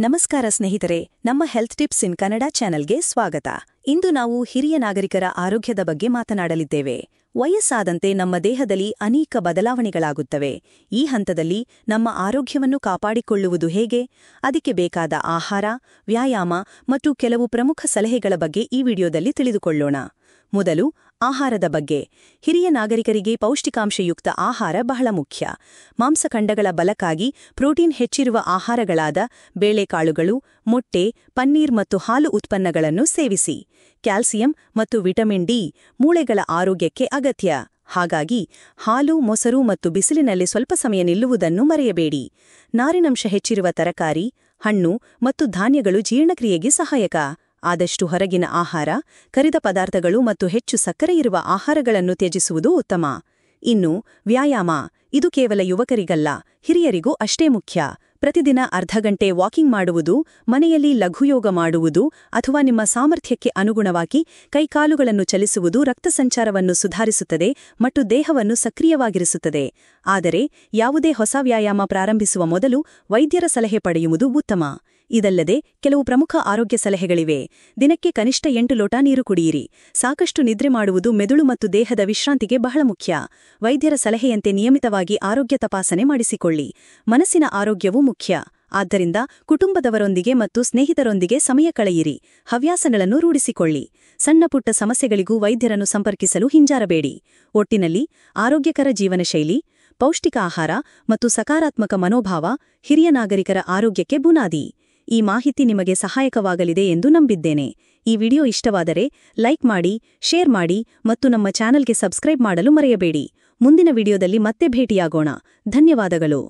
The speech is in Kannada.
ನಮಸ್ಕಾರ ಸ್ನೇಹಿತರೆ, ನಮ್ಮ ಹೆಲ್ತ್ ಟಿಪ್ಸ್ ಇನ್ ಕನ್ನಡ ಚಾನೆಲ್ಗೆ ಸ್ವಾಗತ. ಇಂದು ನಾವು ಹಿರಿಯ ನಾಗರಿಕರ ಆರೋಗ್ಯದ ಬಗ್ಗೆ ಮಾತನಾಡಲಿದ್ದೇವೆ. ವಯಸ್ಸಾದಂತೆ ನಮ್ಮ ದೇಹದಲ್ಲಿ ಅನೇಕ ಬದಲಾವಣೆಗಳಾಗುತ್ತವೆ. ಈ ಹಂತದಲ್ಲಿ ನಮ್ಮ ಆರೋಗ್ಯವನ್ನು ಕಾಪಾಡಿಕೊಳ್ಳುವುದು ಹೇಗೆ? ಅದಕ್ಕೆ ಬೇಕಾದ ಆಹಾರ, ವ್ಯಾಯಾಮ ಮತ್ತು ಕೆಲವು ಪ್ರಮುಖ ಸಲಹೆಗಳ ಬಗ್ಗೆ ಈ ವಿಡಿಯೋದಲ್ಲಿ ತಿಳಿದುಕೊಳ್ಳೋಣ. ಮೊದಲು ಆಹಾರದ ಬಗ್ಗೆ. ಹಿರಿಯ ನಾಗರಿಕರಿಗೆ ಪೌಷ್ಟಿಕಾಂಶಯುಕ್ತ ಆಹಾರ ಬಹಳ ಮುಖ್ಯ. ಮಾಂಸಖಂಡಗಳ ಬಲಕ್ಕಾಗಿ ಪ್ರೋಟೀನ್ ಹೆಚ್ಚಿರುವ ಆಹಾರಗಳಾದ ಬೇಳೆಕಾಳುಗಳು, ಮೊಟ್ಟೆ, ಪನ್ನೀರ್ ಮತ್ತು ಹಾಲು ಉತ್ಪನ್ನಗಳನ್ನು ಸೇವಿಸಿ. ಕ್ಯಾಲ್ಸಿಯಂ ಮತ್ತು ವಿಟಮಿನ್ ಡಿ ಮೂಳೆಗಳ ಆರೋಗ್ಯಕ್ಕೆ ಅಗತ್ಯ. ಹಾಗಾಗಿ ಹಾಲು, ಮೊಸರು ಮತ್ತು ಬಿಸಿಲಿನಲ್ಲಿ ಸ್ವಲ್ಪ ಸಮಯ ನಿಲ್ಲುವುದನ್ನು ಮರೆಯಬೇಡಿ. ನಾರಿನಂಶ ಹೆಚ್ಚಿರುವ ತರಕಾರಿ, ಹಣ್ಣು ಮತ್ತು ಧಾನ್ಯಗಳು ಜೀರ್ಣಕ್ರಿಯೆಗೆ ಸಹಾಯಕ. ಆದಷ್ಟು ಹೊರಗಿನ ಆಹಾರ, ಕರಿದ ಪದಾರ್ಥಗಳು ಮತ್ತು ಹೆಚ್ಚು ಸಕ್ಕರೆ ಇರುವ ಆಹಾರಗಳನ್ನು ತ್ಯಜಿಸುವುದು ಉತ್ತಮ. ಇನ್ನು ವ್ಯಾಯಾಮ. ಇದು ಕೇವಲ ಯುವಕರಿಗಲ್ಲ, ಹಿರಿಯರಿಗೂ ಅಷ್ಟೇ ಮುಖ್ಯ. ಪ್ರತಿದಿನ ಅರ್ಧ ಗಂಟೆ ವಾಕಿಂಗ್ ಮಾಡುವುದು, ಮನೆಯಲ್ಲಿ ಲಘುಯೋಗ ಮಾಡುವುದು ಅಥವಾ ನಿಮ್ಮ ಸಾಮರ್ಥ್ಯಕ್ಕೆ ಅನುಗುಣವಾಗಿ ಕೈಕಾಲುಗಳನ್ನು ಚಲಿಸುವುದು ರಕ್ತಸಂಚಾರವನ್ನು ಸುಧಾರಿಸುತ್ತದೆ ಮತ್ತು ದೇಹವನ್ನು ಸಕ್ರಿಯವಾಗಿರಿಸುತ್ತದೆ. ಆದರೆ ಯಾವುದೇ ಹೊಸ ವ್ಯಾಯಾಮ ಪ್ರಾರಂಭಿಸುವ ಮೊದಲು ವೈದ್ಯರ ಸಲಹೆ ಪಡೆಯುವುದು ಉತ್ತಮ. ಇದಲ್ಲದೆ ಕೆಲವು ಪ್ರಮುಖ ಆರೋಗ್ಯ ಸಲಹೆಗಳಿವೆ. ದಿನಕ್ಕೆ ಕನಿಷ್ಠ 8 ಲೋಟ ನೀರು ಕುಡಿಯಿರಿ. ಸಾಕಷ್ಟು ನಿದ್ರೆ ಮಾಡುವುದು ಮೆದುಳು ಮತ್ತು ದೇಹದ ವಿಶ್ರಾಂತಿಗೆ ಬಹಳ ಮುಖ್ಯ. ವೈದ್ಯರ ಸಲಹೆಯಂತೆ ನಿಯಮಿತವಾಗಿ ಆರೋಗ್ಯ ತಪಾಸಣೆ ಮಾಡಿಸಿಕೊಳ್ಳಿ. ಮನಸ್ಸಿನ ಆರೋಗ್ಯವೂ ಮುಖ್ಯ. ಆದ್ದರಿಂದ ಕುಟುಂಬದವರೊಂದಿಗೆ ಮತ್ತು ಸ್ನೇಹಿತರೊಂದಿಗೆ ಸಮಯ ಕಳೆಯಿರಿ. ಹವ್ಯಾಸಗಳನ್ನು ರೂಢಿಸಿಕೊಳ್ಳಿ. ಸಣ್ಣಪುಟ್ಟ ಸಮಸ್ಯೆಗಳಿಗೂ ವೈದ್ಯರನ್ನು ಸಂಪರ್ಕಿಸಲು ಹಿಂಜಾರಬೇಡಿ. ಒಟ್ಟಿನಲ್ಲಿ ಆರೋಗ್ಯಕರ ಜೀವನಶೈಲಿ, ಪೌಷ್ಟಿಕ ಆಹಾರ ಮತ್ತು ಸಕಾರಾತ್ಮಕ ಮನೋಭಾವ ಹಿರಿಯ ನಾಗರಿಕರ ಆರೋಗ್ಯಕ್ಕೆ ಬುನಾದಿ. ಈ ಮಾಹಿತಿ ನಿಮಗೆ ಸಹಾಯಕವಾಗಲಿದೆ ಎಂದು ನಂಬಿದ್ದೇನೆ. ಈ ವಿಡಿಯೋ ಇಷ್ಟವಾದರೆ ಲೈಕ್ ಮಾಡಿ, ಶೇರ್ ಮಾಡಿ ಮತ್ತು ನಮ್ಮ ಚಾನೆಲ್ಗೆ ಸಬ್ಸ್ಕ್ರೈಬ್ ಮಾಡಲು ಮರೆಯಬೇಡಿ. ಮುಂದಿನ ವಿಡಿಯೋದಲ್ಲಿ ಮತ್ತೆ ಭೇಟಿಯಾಗೋಣ. ಧನ್ಯವಾದಗಳು.